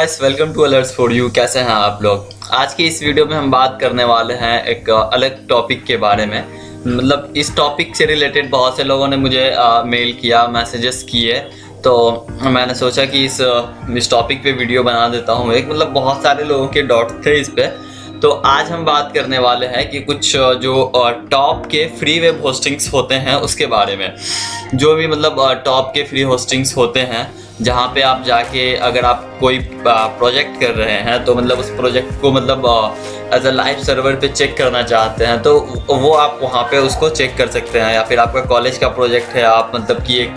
Guys welcome to alerts for you. कैसे हैं आप लोग? आज की इस वीडियो में हम बात करने वाले हैं एक अलग टॉपिक के बारे में। मतलब इस टॉपिक से रिलेटेड बहुत से लोगों ने मुझे मेल किया, मैसेजेस किए, तो मैंने सोचा कि इस टॉपिक पे वीडियो बना देता हूँ। मतलब बहुत सारे लोगों के डाउट थे इस पे। तो आज हम बात करने वाले हैं कि कुछ जो टॉप के फ्री वेब होस्टिंग्स होते हैं उसके बारे में। जो भी मतलब टॉप के फ्री होस्टिंग्स होते हैं जहाँ पे आप जाके अगर आप कोई प्रोजेक्ट कर रहे हैं तो मतलब उस प्रोजेक्ट को मतलब एज अ लाइव सर्वर पे चेक करना चाहते हैं तो वो आप वहाँ पे उसको चेक कर सकते हैं। या फिर आपका कॉलेज का प्रोजेक्ट है, आप मतलब कि एक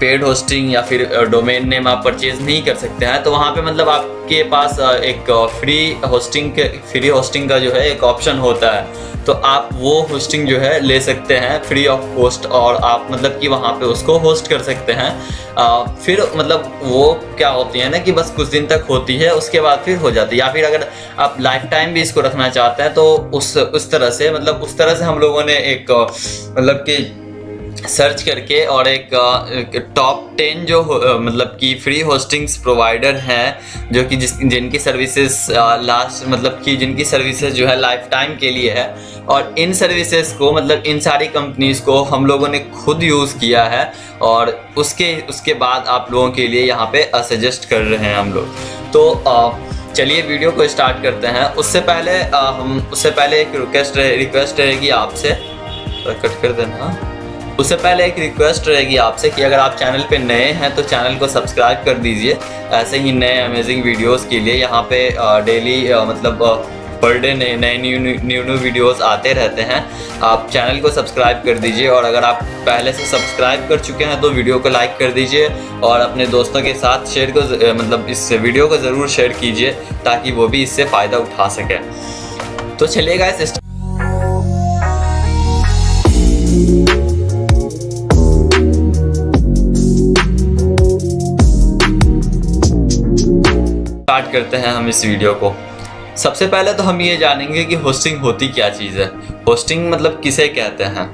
पेड होस्टिंग या फिर डोमेन नेम आप परचेज नहीं कर सकते हैं, तो वहाँ पे मतलब आपके पास एक फ्री होस्टिंग का जो है एक ऑप्शन होता है। तो आप वो होस्टिंग जो है ले सकते हैं फ्री ऑफ कॉस्ट और आप मतलब कि वहाँ पे उसको होस्ट कर सकते हैं। फिर मतलब वो क्या होती है ना कि बस कुछ दिन तक होती है, उसके बाद फिर हो जाती है। या फिर अगर आप लाइफ टाइम भी इसको रखना चाहते हैं तो उस तरह से हम लोगों ने एक मतलब कि सर्च करके और एक टॉप 10 जो मतलब कि फ्री होस्टिंग्स प्रोवाइडर हैं जो कि जिनकी सर्विसेज जिनकी सर्विसेज जो है लाइफ टाइम के लिए है, और इन सर्विसेज को मतलब इन सारी कंपनीज को हम लोगों ने खुद यूज़ किया है और उसके बाद आप लोगों के लिए यहाँ पे सजेस्ट कर रहे हैं हम लोग। तो चलिए वीडियो को स्टार्ट करते हैं। उससे पहले एक रिक्वेस्ट रहेगी आपसे, कट कर देना। उससे पहले एक रिक्वेस्ट रहेगी आपसे कि अगर आप चैनल पे नए हैं तो चैनल को सब्सक्राइब कर दीजिए ऐसे ही नए अमेजिंग वीडियोस के लिए। यहाँ पे डेली पर डे नए न्यू वीडियोस आते रहते हैं। आप चैनल को सब्सक्राइब कर दीजिए और अगर आप पहले से सब्सक्राइब कर चुके हैं तो वीडियो को लाइक कर दीजिए और अपने दोस्तों के साथ इस वीडियो को ज़रूर शेयर कीजिए ताकि वो भी इससे फ़ायदा उठा सकें। तो चलिए गाइस स्टार्ट करते हैं हम इस वीडियो को। सबसे पहले तो हम ये जानेंगे कि होस्टिंग होती क्या चीज़ है। होस्टिंग मतलब किसे कहते हैं।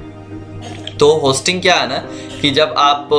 तो होस्टिंग क्या है ना कि जब आप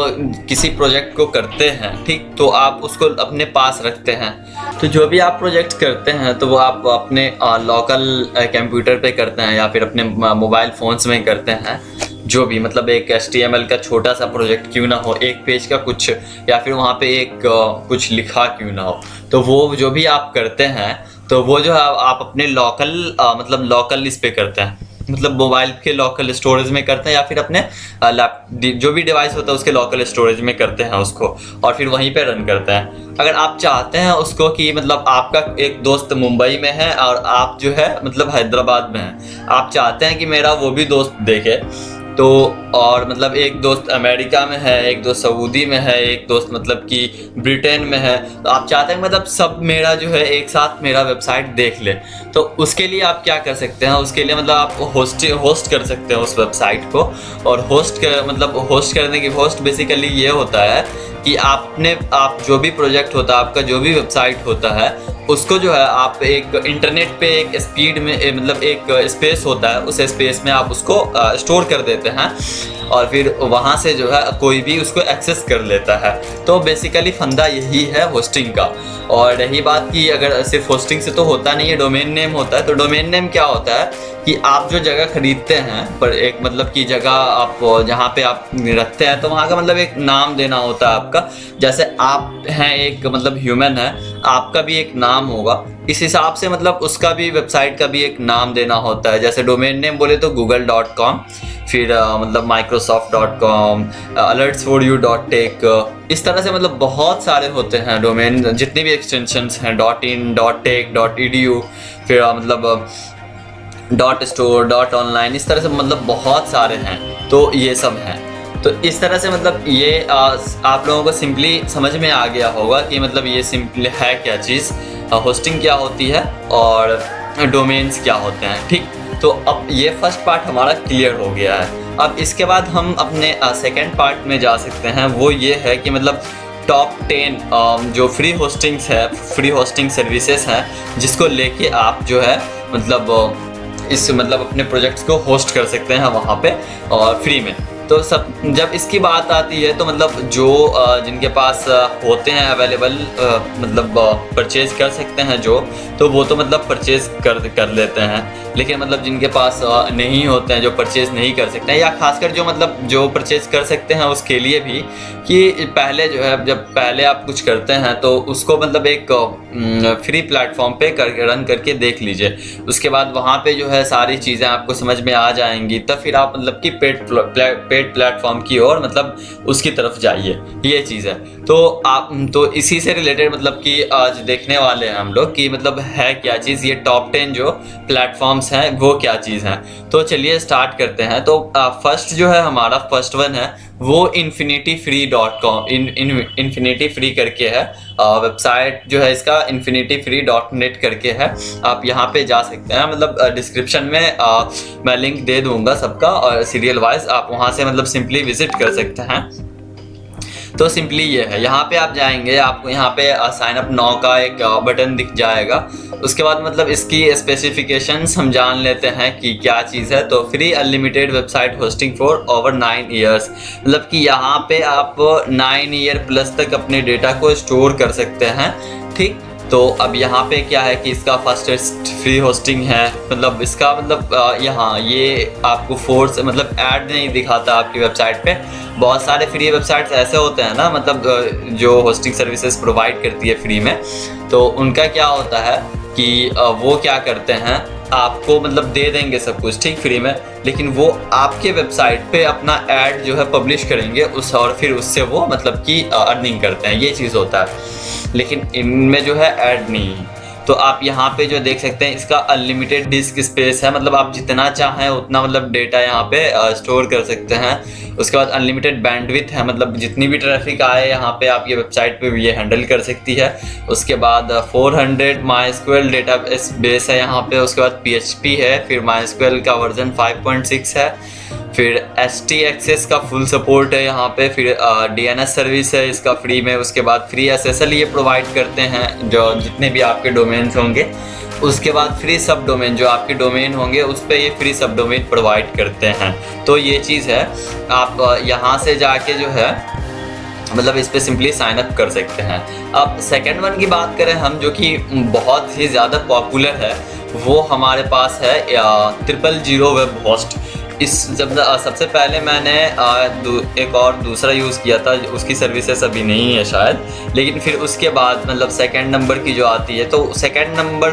किसी प्रोजेक्ट को करते हैं, ठीक, तो आप उसको अपने पास रखते हैं। तो जो भी आप प्रोजेक्ट करते हैं तो वो आप अपने लोकल कंप्यूटर पे करते हैं या फिर अपने मोबाइल फ़ोन्स में करते हैं। जो भी मतलब एक HTML का छोटा सा प्रोजेक्ट क्यों ना हो, एक पेज का कुछ, या फिर वहाँ पे एक कुछ लिखा क्यों ना हो, तो वो जो भी आप करते हैं तो वो जो है आप अपने लोकल इस पे करते हैं, मतलब मोबाइल के लोकल स्टोरेज में करते हैं या फिर अपने जो भी डिवाइस होता है उसके लोकल स्टोरेज में करते हैं उसको, और फिर वहीं पे रन करते हैं। अगर आप चाहते हैं उसको कि मतलब आपका एक दोस्त मुंबई में है और आप जो है मतलब हैदराबाद में है, आप चाहते हैं कि मेरा वो भी दोस्त देखे, तो और मतलब एक दोस्त अमेरिका में है, एक दोस्त सऊदी में है, एक दोस्त मतलब कि ब्रिटेन में है, तो आप चाहते हैं मतलब सब मेरा जो है एक साथ मेरा वेबसाइट देख ले, तो उसके लिए आप क्या कर सकते हैं, उसके लिए मतलब आप होस्ट कर सकते हैं उस वेबसाइट को। और होस्ट बेसिकली ये होता है कि आप जो भी प्रोजेक्ट होता है, आपका जो भी वेबसाइट होता है, उसको जो है आप एक इंटरनेट पे एक स्पीड में मतलब एक स्पेस होता है, उस स्पेस में आप उसको स्टोर कर देते हैं और फिर वहाँ से जो है कोई भी उसको एक्सेस कर लेता है। तो बेसिकली फंदा यही है होस्टिंग का। और रही बात कि अगर सिर्फ होस्टिंग से तो होता नहीं है, डोमेन नेम होता है। तो डोमेन नेम क्या होता है कि आप जो जगह खरीदते हैं पर एक मतलब कि जगह आप जहाँ पे आप रखते हैं तो वहाँ का मतलब एक नाम देना होता है आपका। जैसे आप हैं एक मतलब ह्यूमन है, आपका भी एक नाम होगा, इस हिसाब से मतलब उसका भी वेबसाइट का भी एक नाम देना होता है। जैसे डोमेन नेम बोले तो google.com, फिर मतलब microsoft.com, alerts4u.tech, इस तरह से मतलब बहुत सारे होते हैं डोमेन, जितनी भी एक्सटेंशंस हैं, .in, .tech, .edu, फिर मतलब .store, .online, इस तरह से मतलब बहुत सारे हैं। तो ये सब हैं। तो इस तरह से मतलब ये आप लोगों को सिंपली समझ में आ गया होगा कि मतलब ये सिंपली है क्या चीज़, होस्टिंग क्या होती है और डोमेन्स क्या होते हैं, ठीक। तो अब ये फर्स्ट पार्ट हमारा क्लियर हो गया है। अब इसके बाद हम अपने सेकंड पार्ट में जा सकते हैं। वो ये है कि मतलब टॉप 10 जो फ्री होस्टिंग सर्विसेज हैं जिसको लेके आप जो है मतलब अपने प्रोजेक्ट्स को होस्ट कर सकते हैं वहाँ पे और फ्री में। तो सब जब इसकी बात आती है तो मतलब जो जिनके पास होते हैं अवेलेबल, मतलब परचेज कर सकते हैं जो, तो वो तो मतलब परचेज कर लेते हैं। लेकिन मतलब जिनके पास नहीं होते हैं, जो परचेज नहीं कर सकते हैं, या खासकर जो मतलब जो परचेज कर सकते हैं उसके लिए भी, कि पहले जो है जब पहले आप कुछ करते हैं तो उसको मतलब एक फ्री प्लेटफॉर्म पे रन करके देख लीजिए। उसके बाद वहाँ पे जो है सारी चीज़ें आपको समझ में आ जाएंगी, तब फिर आप मतलब कि पेड प्लेटफॉर्म की ओर मतलब उसकी तरफ जाइए, ये चीज़ है। तो आप तो इसी से रिलेटेड मतलब कि आज देखने वाले हैं हम लोग कि मतलब है क्या चीज़, ये टॉप 10 जो प्लेटफॉर्म्स हैं वो क्या चीज़ हैं। तो चलिए स्टार्ट करते हैं। तो फर्स्ट जो है हमारा फर्स्ट वन है वो infinityfree.com, इन्फिनिटी फ्री करके है। वेबसाइट जो है इसका infinityfree.net करके है। आप यहाँ पे जा सकते हैं, मतलब डिस्क्रिप्शन में मैं लिंक दे दूंगा सबका, और सीरियल वाइज आप वहाँ से मतलब सिंपली विजिट कर सकते हैं। तो सिंपली ये है, यहाँ पे आप जाएंगे, आपको यहाँ पे साइन अप नाउ का एक बटन दिख जाएगा। उसके बाद मतलब इसकी स्पेसिफिकेशंस हम जान लेते हैं कि क्या चीज़ है। तो free unlimited website hosting for over 9 years, मतलब कि यहाँ पे आप 9 ईयर प्लस तक अपने डेटा को स्टोर कर सकते हैं। ठीक, तो अब यहाँ पे क्या है कि इसका फर्स्ट फ्री होस्टिंग है, मतलब इसका मतलब यहाँ ये आपको फोर्स मतलब ऐड नहीं दिखाता आपकी वेबसाइट पे। बहुत सारे फ्री वेबसाइट्स ऐसे होते हैं ना, मतलब जो होस्टिंग सर्विसेज प्रोवाइड करती है फ्री में, तो उनका क्या होता है कि वो क्या करते हैं, आपको मतलब दे देंगे सब कुछ ठीक फ्री में, लेकिन वो आपके वेबसाइट पे अपना ऐड जो है पब्लिश करेंगे उस, और फिर उससे वो मतलब कि अर्निंग करते हैं, ये चीज़ होता है। लेकिन इनमें जो है ऐड नहीं है। तो आप यहाँ पे जो देख सकते हैं इसका अनलिमिटेड डिस्क स्पेस है, मतलब आप जितना चाहें उतना मतलब डेटा यहाँ पे स्टोर कर सकते हैं। उसके बाद अनलिमिटेड बैंडविड्थ है, मतलब जितनी भी ट्रैफिक आए यहाँ पे आप ये वेबसाइट पे ये हैंडल कर सकती है। उसके बाद 400 MySQL डेटा बेस है यहाँ पे। उसके बाद PHP है, फिर MySQL का वर्जन 5.6 है, फिर HT-Access का फुल सपोर्ट है यहाँ पे, फिर DNS सर्विस है इसका फ्री में। उसके बाद फ्री SSL ये प्रोवाइड करते हैं जो जितने भी आपके डोमेन्स होंगे। उसके बाद फ्री सब डोमेन, जो आपके डोमेन होंगे उस पर ये फ्री सब डोमेन प्रोवाइड करते हैं। तो ये चीज़ है, आप यहाँ से जाके जो है मतलब इस पे सिंपली साइन अप कर सकते हैं। अब सेकेंड वन की बात करें हम, जो कि बहुत ही ज़्यादा पॉपुलर है, वो हमारे पास है 000 वेब होस्ट। इस जब सबसे पहले मैंने एक और दूसरा यूज़ किया था, उसकी सर्विसेज अभी नहीं है शायद, लेकिन फिर उसके बाद मतलब सेकंड नंबर की जो आती है, तो सेकंड नंबर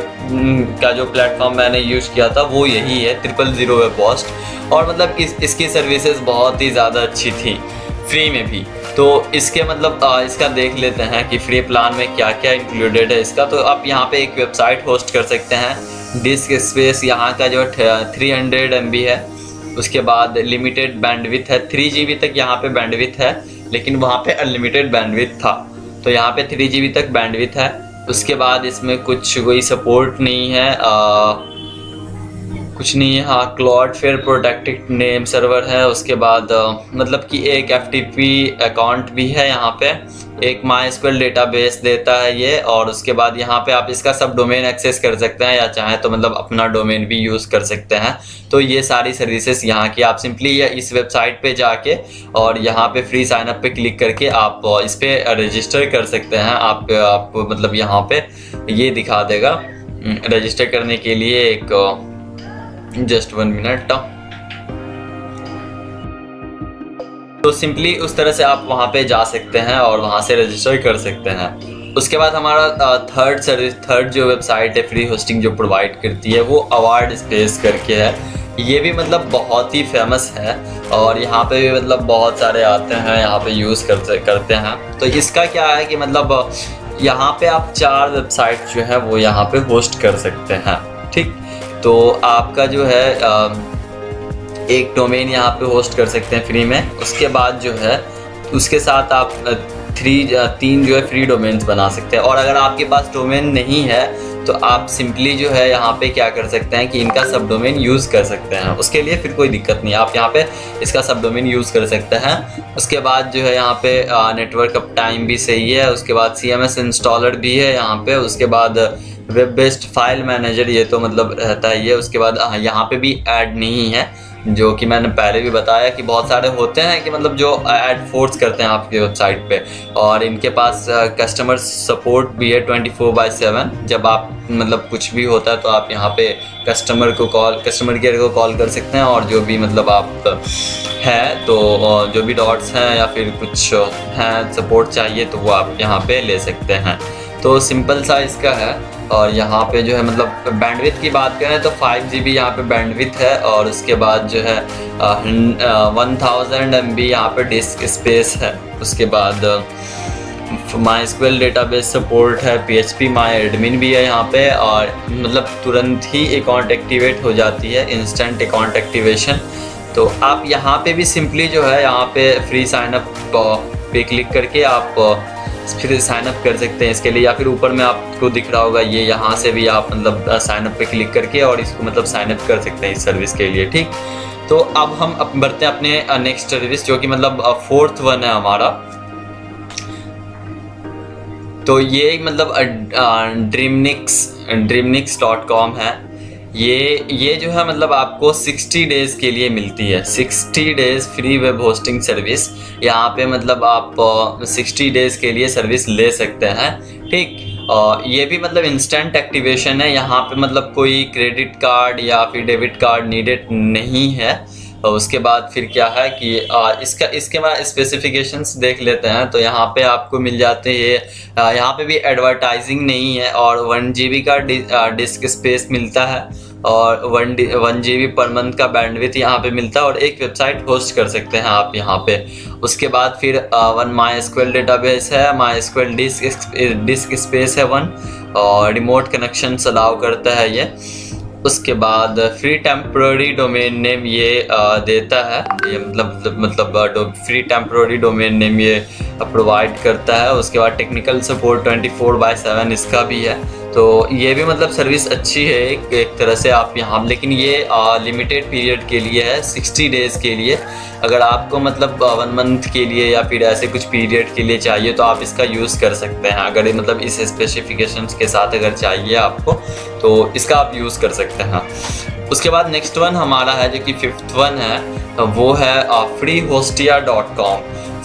का जो प्लेटफॉर्म मैंने यूज़ किया था वो यही है 000 वेब होस्ट। और मतलब इसकी सर्विसेज बहुत ही ज़्यादा अच्छी थी फ्री में भी। तो इसके मतलब इसका देख लेते हैं कि फ्री प्लान में क्या क्या इंक्लूडेड है इसका। तो आप यहाँ पे एक वेबसाइट होस्ट कर सकते हैं। डिस्क स्पेस यहाँ का जो 300 MB है। उसके बाद लिमिटेड बैंडविड्थ है, 3 GB तक यहाँ पे बैंडविड्थ है, लेकिन वहाँ पे अनलिमिटेड बैंडविड्थ था, तो यहाँ पे 3 GB तक बैंडविड्थ है। उसके बाद इसमें कुछ कोई सपोर्ट नहीं है, कुछ नहीं है। हाँ, क्लाउडफ्लेयर प्रोटेक्टेड नेम सर्वर है। उसके बाद मतलब कि एक FTP अकाउंट भी है यहाँ पे, एक MySQL डेटाबेस देता है ये। और उसके बाद यहाँ पे आप इसका सब डोमेन एक्सेस कर सकते हैं, या चाहें तो मतलब अपना डोमेन भी यूज़ कर सकते हैं। तो ये सारी सर्विसेज यहाँ की, आप सिंपली इस वेबसाइट पे जाके और यहाँ पे फ्री साइन अप पे क्लिक करके आप इस पर रजिस्टर कर सकते हैं। आप मतलब यहाँ पे ये दिखा देगा रजिस्टर करने के लिए एक जस्ट 1 मिनट। तो सिंपली उस तरह से आप वहाँ पे जा सकते हैं और वहाँ से रजिस्टर कर सकते हैं। उसके बाद हमारा थर्ड जो वेबसाइट है फ्री होस्टिंग जो प्रोवाइड करती है वो अवार्ड स्पेस करके है। ये भी मतलब बहुत ही फेमस है और यहाँ पे भी मतलब बहुत सारे आते हैं, यहाँ पे यूज़ करते हैं। तो इसका क्या है कि मतलब यहाँ पे आप 4 वेबसाइट जो है वो यहाँ पे होस्ट कर सकते हैं। ठीक, तो आपका जो है एक डोमेन यहाँ पे होस्ट कर सकते हैं फ्री में। उसके बाद जो है उसके साथ आप 3 जो है फ्री डोमेन्स बना सकते हैं। और अगर आपके पास डोमेन नहीं है तो आप सिंपली जो है यहाँ पे क्या कर सकते हैं कि इनका सब डोमेन यूज़ कर सकते हैं। उसके लिए फिर कोई दिक्कत नहीं, आप यहाँ पे इसका सब डोमेन यूज़ कर सकते हैं। उसके बाद जो है यहाँ पे नेटवर्क अप टाइम भी सही है। उसके बाद CMS इंस्टॉलर भी है यहाँ पे। उसके बाद वेब बेस्ड फाइल मैनेजर, ये तो मतलब रहता ही है। उसके बाद यहाँ पे भी ऐड नहीं है, जो कि मैंने पहले भी बताया कि बहुत सारे होते हैं कि मतलब जो ऐड फोर्स करते हैं आपकी वेबसाइट पे, और इनके पास कस्टमर सपोर्ट भी है 24/7। जब आप मतलब कुछ भी होता है तो आप यहाँ पे कस्टमर केयर को कॉल कर सकते हैं, और जो भी मतलब आप है तो जो भी डॉट्स हैं या फिर कुछ हैं सपोर्ट चाहिए तो वो आप यहाँ पे ले सकते हैं। तो सिंपल सा इसका है। और यहाँ पे जो है मतलब बैंडविड्थ की बात करें तो 5 GB यहाँ पे बैंडविड्थ है, और उसके बाद जो है 1000 MB यहाँ पे डिस्क स्पेस है। उसके बाद MySQL डेटाबेस सपोर्ट है, PHP MyAdmin भी है यहाँ पे, और मतलब तुरंत ही अकाउंट एक्टिवेट हो जाती है, इंस्टेंट अकाउंट एक्टिवेशन। तो आप यहाँ पे भी सिंपली जो है यहाँ पे फ्री साइनअप पे क्लिक करके आप फिर साइनअप कर सकते हैं इसके लिए, या फिर ऊपर में आपको दिख रहा होगा ये, यहाँ से भी आप मतलब साइनअप पे क्लिक करके और इसको मतलब साइनअप कर सकते हैं इस सर्विस के लिए। ठीक, तो अब हम बढ़ते हैं अपने नेक्स्ट सर्विस, जो कि मतलब 4th वन है हमारा। तो ये मतलब dreamnix.com है। ये जो है मतलब आपको 60 डेज के लिए मिलती है, 60 days free web hosting service. यहाँ पे मतलब आप 60 डेज के लिए सर्विस ले सकते हैं। ठीक, ये भी मतलब इंस्टेंट एक्टिवेशन है। यहाँ पे मतलब कोई क्रेडिट कार्ड या फिर डेबिट कार्ड नीडेड नहीं है। उसके बाद फिर क्या है कि इसके बाद स्पेसिफिकेशंस देख लेते हैं। तो यहाँ पे आपको मिल जाते हैं, यहाँ पे भी एडवर्टाइजिंग नहीं है, और 1 GB का डिस्क स्पेस मिलता है, और 1 GB पर मंथ का बैंडविड्थ यहाँ पे मिलता है, और एक वेबसाइट होस्ट कर सकते हैं आप यहाँ पे। उसके बाद फिर 1 MySQL डेटाबेस है, MySQL डिस्क स्पेस है 1, और रिमोट कनेक्शन अलाउ करता है ये। उसके बाद फ्री टेम्प्रोरी डोमेन नेम ये देता है, ये मतलब फ्री टेम्प्रोरी डोमेन नेम ये प्रोवाइड करता है। उसके बाद टेक्निकल सपोर्ट 24/7 इसका भी है। तो ये भी मतलब सर्विस अच्छी है एक तरह से आप यहाँ, लेकिन ये लिमिटेड पीरियड के लिए है, 60 डेज के लिए। अगर आपको मतलब 1 मंथ के लिए या फिर ऐसे कुछ पीरियड के लिए चाहिए तो आप इसका यूज़ कर सकते हैं। अगर मतलब इस स्पेसिफिकेशंस के साथ अगर चाहिए आपको तो इसका आप यूज़ कर सकते हैं। उसके बाद नेक्स्ट वन हमारा है जो कि 5th वन है, वो है freehostia.com।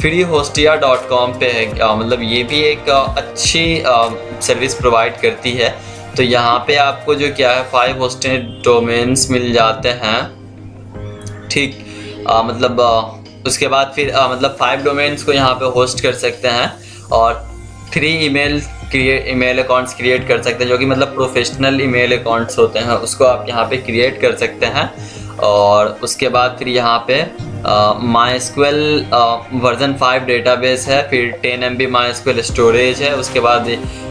freehostia.com पे है, मतलब ये भी एक अच्छी सर्विस प्रोवाइड करती है। तो यहाँ पे आपको जो क्या है 5 होस्टेड डोमेन्स मिल जाते हैं। ठीक, मतलब उसके बाद फिर मतलब 5 डोमेन्स को यहाँ पे होस्ट कर सकते हैं, और 3 ईमेल अकाउंट्स क्रिएट कर सकते हैं, जो कि मतलब प्रोफेशनल ईमेल अकाउंट्स होते हैं, उसको आप यहाँ पे क्रिएट कर सकते हैं। और उसके बाद फिर यहाँ पे MySQL वर्जन 5 डेटाबेस है, फिर 10 MB MySQL स्टोरेज है। उसके बाद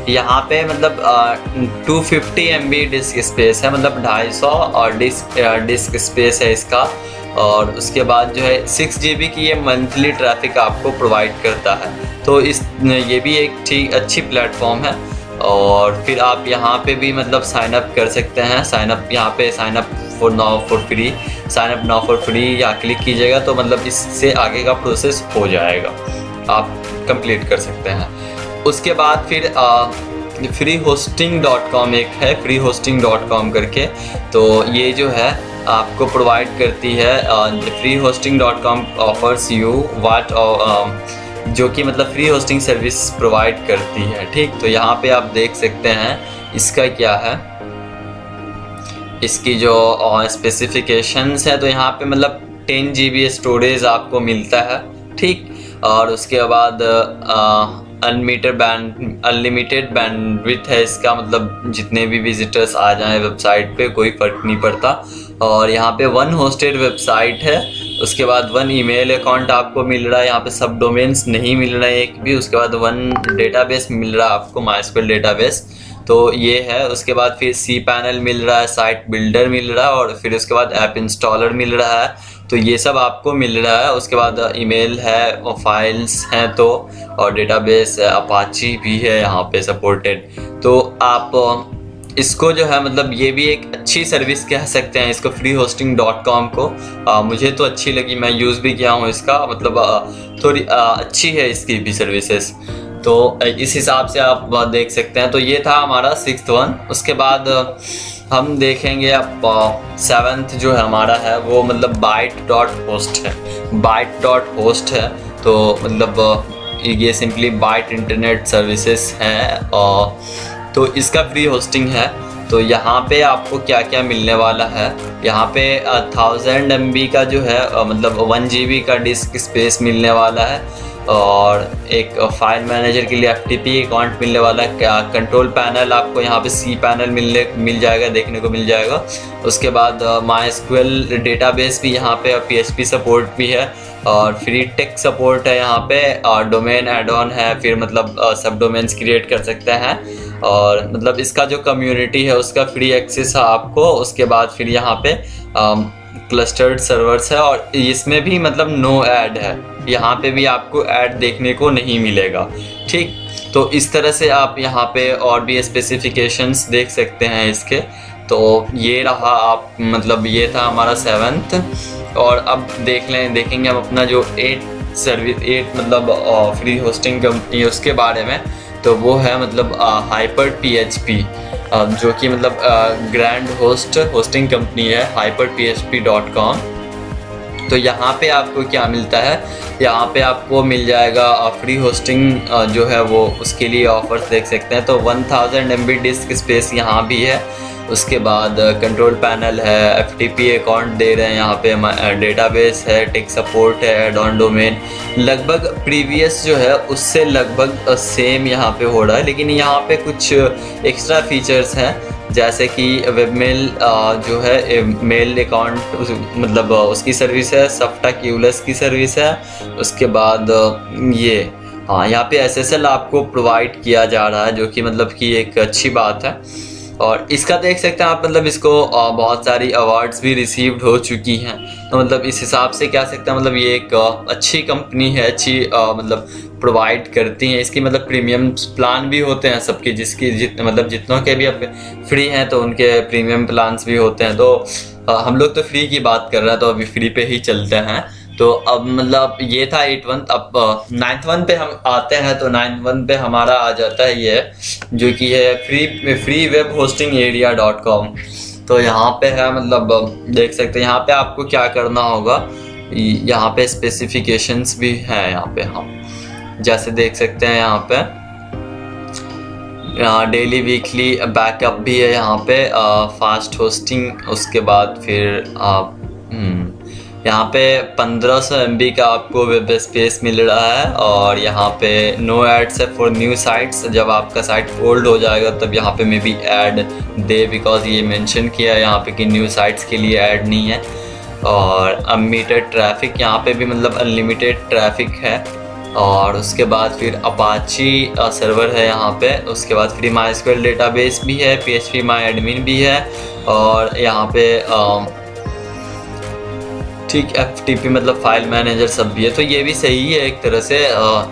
यहाँ पे मतलब 250 MB डिस्क स्पेस है, मतलब 250 और डिस्क स्पेस है इसका। और उसके बाद जो है 6 GB की ये मंथली ट्रैफिक आपको प्रोवाइड करता है। तो ये भी एक ठीक अच्छी प्लेटफॉर्म है। और फिर आप यहाँ पे भी मतलब साइन अप कर सकते हैं। यहाँ पे sign up now for free या क्लिक कीजिएगा तो मतलब इससे आगे का प्रोसेस हो जाएगा, आप कंप्लीट कर सकते हैं। उसके बाद फिर freehosting.com एक है, freehosting.com करके। तो ये जो है आपको प्रोवाइड करती है, freehosting.com ऑफर्स यू व्हाट, जो कि मतलब फ्री होस्टिंग सर्विस प्रोवाइड करती है। ठीक, तो यहाँ पे आप देख सकते हैं इसका क्या है, इसकी जो स्पेसिफिकेशंस है। तो यहाँ पे मतलब 10 GB स्टोरेज आपको मिलता है। ठीक, और उसके बाद अनलिमिटेड बैंडविड्थ है इसका, मतलब जितने भी विजिटर्स आ जाएं वेबसाइट पे कोई फ़र्क नहीं पड़ता। और यहाँ पे 1 होस्टेड वेबसाइट है। उसके बाद 1 ईमेल अकाउंट आपको मिल रहा है, यहाँ पे सब डोमेन्स नहीं मिल रहे हैं एक भी। उसके बाद 1 डेटाबेस मिल रहा है आपको, MySQL डेटाबेस, तो ये है। उसके बाद फिर cPanel मिल रहा है, साइट बिल्डर मिल रहा है, और फिर उसके बाद ऐप इंस्टॉलर मिल रहा है। तो ये सब आपको मिल रहा है। उसके बाद ईमेल है और फाइल्स हैं, तो और डेटाबेस अपाची भी है यहाँ पे सपोर्टेड। तो आप इसको जो है मतलब ये भी एक अच्छी सर्विस कह सकते हैं इसको, freehosting.com को। मुझे तो अच्छी लगी, मैं यूज़ भी किया हूँ इसका, मतलब थोड़ी अच्छी है इसकी भी सर्विसेज। तो इस हिसाब से आप देख सकते हैं। तो ये था हमारा 6th वन। उसके बाद हम देखेंगे अब 7th जो है हमारा है वो मतलब byte.host है। byte.host है तो मतलब ये सिंपली बाइट इंटरनेट सर्विसेज है और तो इसका फ्री होस्टिंग है। तो यहाँ पे आपको क्या क्या मिलने वाला है, यहाँ पे 1000 MB का जो है मतलब 1 GB का डिस्क स्पेस मिलने वाला है और एक फाइल मैनेजर के लिए FTP अकाउंट मिलने वाला है। कंट्रोल पैनल आपको यहाँ पे cPanel मिल जाएगा, देखने को मिल जाएगा। उसके बाद MySQL डेटाबेस भी यहाँ पे और PHP सपोर्ट भी है और फ्री टेक सपोर्ट है यहाँ पे और डोमेन एड ऑन है, फिर मतलब सब डोमेन्स क्रिएट कर सकते हैं और मतलब इसका जो कम्युनिटी है उसका फ्री एक्सेस है आपको। उसके बाद फिर यहाँ पे क्लस्टर्ड सर्वर्स है और इसमें भी मतलब नो ऐड है, यहाँ पे भी आपको ऐड देखने को नहीं मिलेगा। ठीक, तो इस तरह से आप यहाँ पे और भी स्पेसिफिकेशंस देख सकते हैं इसके। तो ये रहा आप मतलब ये था हमारा 7th। और अब देखेंगे हम अपना जो 8 मतलब फ्री होस्टिंग कंपनी उसके बारे में। तो वो है मतलब HyperPHP जो कि मतलब ग्रैंड होस्टिंग कंपनी है hyperphp.com। तो यहाँ पे आपको क्या मिलता है, यहाँ पे आपको मिल जाएगा फ्री होस्टिंग जो है वो उसके लिए ऑफर्स देख सकते हैं। तो 1000 MB डिस्क स्पेस यहाँ भी है। उसके बाद कंट्रोल पैनल है, FTP अकाउंट दे रहे हैं यहाँ पे, डेटाबेस है, टेक सपोर्ट है, एड ऑन डोमेन। लगभग प्रीवियस जो है उससे लगभग सेम यहाँ पे हो रहा है, लेकिन यहाँ पे कुछ एक्स्ट्रा फीचर्स हैं जैसे कि वेबमेल जो है मेल अकाउंट मतलब उसकी सर्विस है, सफ्टा क्यूलस की सर्विस है। उसके बाद ये यहाँ पे SSL आपको प्रोवाइड किया जा रहा है जो कि मतलब कि एक अच्छी बात है। और इसका देख सकते हैं आप मतलब इसको बहुत सारी अवार्ड्स भी रिसीव्ड हो चुकी हैं। तो मतलब इस हिसाब से क्या सकते हैं मतलब ये एक अच्छी कंपनी है, अच्छी मतलब प्रोवाइड करती हैं। इसकी मतलब प्रीमियम प्लान भी होते हैं सबके, मतलब जितनों के भी अब फ्री हैं तो उनके प्रीमियम प्लान्स भी होते हैं। तो हम लोग तो फ्री की बात कर रहे हैं तो अभी फ्री पे ही चलते हैं। तो अब मतलब ये था 8th वन। अब 9th वन पे हम आते हैं। तो 9th वन पे हमारा आ जाता है ये जो कि है फ्री वेब होस्टिंग एरिया.com। तो यहाँ पे है मतलब देख सकते हैं यहाँ पे आपको क्या करना होगा, यहाँ पे स्पेसिफिकेशंस भी हैं यहाँ पे हम जैसे देख सकते हैं। यहाँ पे डेली वीकली बैकअप भी है यहाँ पे, फास्ट होस्टिंग। उसके बाद फिर यहाँ पे 1500 MB का आपको वेब स्पेस मिल रहा है और यहाँ पे नो एड्स है फॉर न्यू साइट्स। जब आपका साइट ओल्ड हो जाएगा तब यहाँ पे मे बी ऐड दे, बिकॉज ये मेंशन किया है यहाँ पे कि न्यू साइट्स के लिए ऐड नहीं है। और अनलिमिटेड ट्रैफिक, यहाँ पे भी मतलब अनलिमिटेड ट्रैफिक है। और उसके बाद फिर अपाची सर्वर है यहाँ पे। उसके बाद फ्री MySQL डेटाबेस भी है, PHP MyAdmin भी है और यहाँ पे ठीक FTP मतलब फाइल मैनेजर सब भी है। तो ये भी सही है एक तरह से।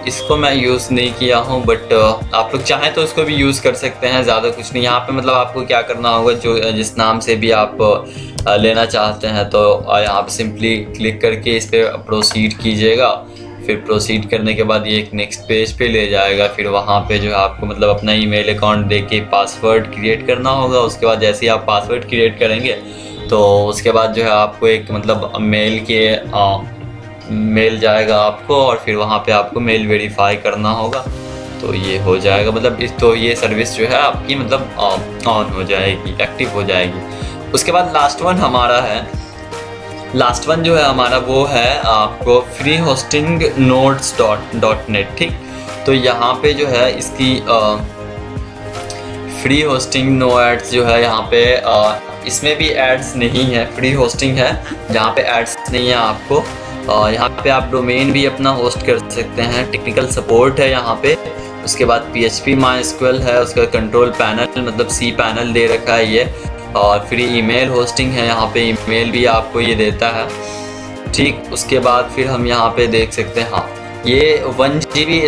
इसको मैं यूज़ नहीं किया हूँ बट आप लोग चाहें तो इसको भी यूज़ कर सकते हैं, ज़्यादा कुछ नहीं। यहाँ पे मतलब आपको क्या करना होगा, जो जिस नाम से भी आप लेना चाहते हैं तो यहाँ पे सिंपली क्लिक करके इस पर प्रोसीड कीजिएगा। फिर प्रोसीड करने के बाद ये एक नेक्स्ट पेज पे ले जाएगा। फिर वहाँ पे जो है आपको मतलब अपना ईमेल अकाउंट दे के पासवर्ड क्रिएट करना होगा। उसके बाद जैसे ही आप पासवर्ड क्रिएट करेंगे तो उसके बाद जो है आपको एक मतलब मेल जाएगा आपको और फिर वहाँ पे आपको मेल वेरीफाई करना होगा। तो ये हो जाएगा मतलब तो ये सर्विस जो है आपकी मतलब ऑन हो जाएगी, एक्टिव हो जाएगी। उसके बाद लास्ट वन हमारा है, लास्ट वन जो है हमारा वो है आपको फ्री होस्टिंग nodes.net। ठीक, तो यहाँ पे जो है इसकी फ्री होस्टिंग नो एड्स जो है यहाँ पे इसमें भी एड्स नहीं है, फ्री होस्टिंग है जहाँ पे एड्स नहीं है आपको। यहाँ पे आप डोमेन भी अपना होस्ट कर सकते हैं, टेक्निकल सपोर्ट है यहाँ पे। उसके बाद PHP MySQL है, उसका कंट्रोल पैनल मतलब cPanel दे रखा है ये। और फ्री ईमेल होस्टिंग है, यहाँ पे ईमेल भी आपको ये देता है। ठीक, उसके बाद फिर हम यहाँ पे देख सकते हैं, हाँ ये 1 GB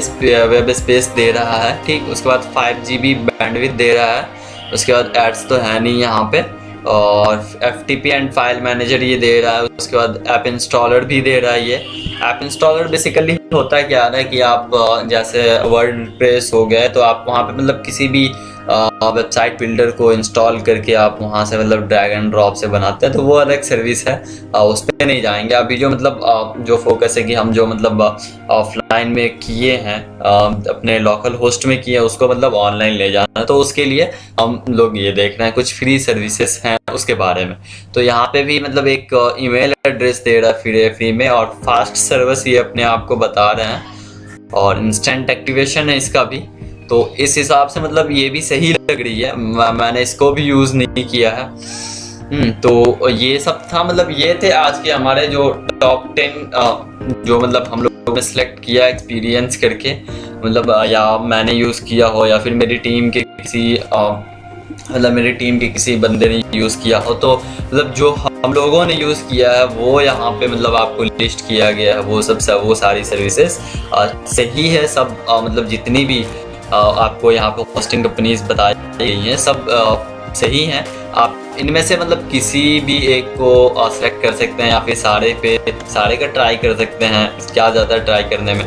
वेब स्पेस दे रहा है। ठीक, उसके बाद 5 GB बैंडविड्थ दे रहा है। उसके बाद एड्स तो है नहीं यहाँ पे। और FTP एंड फाइल मैनेजर ये दे रहा है। उसके बाद ऐप इंस्टॉलर भी दे रहा है। ये ऐप इंस्टॉलर बेसिकली होता क्या है कि आप जैसे वर्डप्रेस हो गया तो आप वहाँ पे मतलब किसी भी वेबसाइट बिल्डर को इंस्टॉल करके आप वहाँ से मतलब ड्रैग एंड ड्रॉप से बनाते हैं, तो वो अलग सर्विस है, उस पर नहीं जाएंगे अभी। जो मतलब जो फोकस है कि हम जो मतलब ऑफलाइन में किए हैं, अपने लोकल होस्ट में किए हैं, उसको मतलब ऑनलाइन ले जाना है, तो उसके लिए हम लोग ये देख रहे हैं कुछ फ्री सर्विसेज हैं उसके बारे में। तो यहाँ पे भी मतलब एक ईमेल एड्रेस दे रहा है फ्री में, और फास्ट सर्विस ये अपने आप को बता रहे हैं, और इंस्टेंट एक्टिवेशन है इसका भी। तो इस हिसाब से मतलब ये भी सही लग रही है। मैंने इसको भी यूज़ नहीं किया है। तो ये सब था, मतलब ये थे आज के हमारे जो टॉप 10 जो मतलब हम लोगों ने सेलेक्ट किया एक्सपीरियंस करके, मतलब या मैंने यूज़ किया हो या फिर मेरी टीम के किसी बंदे ने यूज़ किया हो। तो मतलब जो हम लोगों ने यूज़ किया है वो यहाँ पे मतलब आपको लिस्ट किया गया है। वो सारी सर्विसेज सही है सब, मतलब जितनी भी आपको यहाँ पे होस्टिंग कंपनीज बताई गई हैं सब सही हैं। आप इनमें से मतलब किसी भी एक को सेलेक्ट कर सकते हैं, या फिर सारे का ट्राई कर सकते हैं, क्या ज़्यादा ट्राई करने में।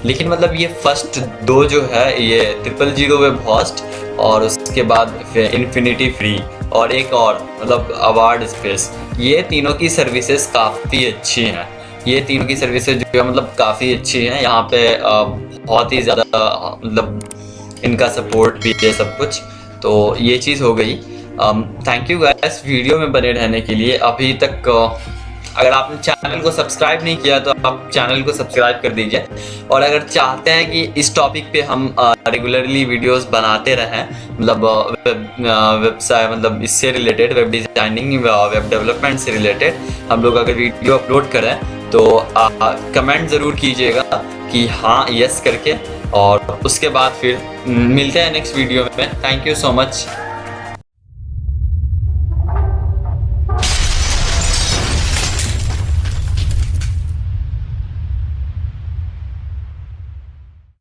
लेकिन मतलब ये फर्स्ट 2 जो है, ये 000 वेब होस्ट, और उसके बाद इन्फिनिटी फ्री, और एक और मतलब अवार्ड स्पेस, ये तीनों की सर्विसेज काफ़ी अच्छी हैं। ये तीनों की सर्विसेज जो है मतलब काफ़ी अच्छी हैं। यहाँ पे बहुत ही ज़्यादा मतलब इनका सपोर्ट भी है सब कुछ। तो ये चीज़ हो गई। थैंक यू गाइस वीडियो में बने रहने के लिए। अभी तक अगर आपने चैनल को सब्सक्राइब नहीं किया तो आप चैनल को सब्सक्राइब कर दीजिए, और अगर चाहते हैं कि इस टॉपिक पे हम रेगुलरली वीडियोस बनाते रहें, मतलब वेबसाइट मतलब इससे related, web designing, web development से रिलेटेड हम लोग अगर वीडियो अपलोड करें, तो कमेंट ज़रूर कीजिएगा कि हाँ यस करके, और उसके बाद फिर मिलते हैं नेक्स्ट वीडियो में। Thank you so much.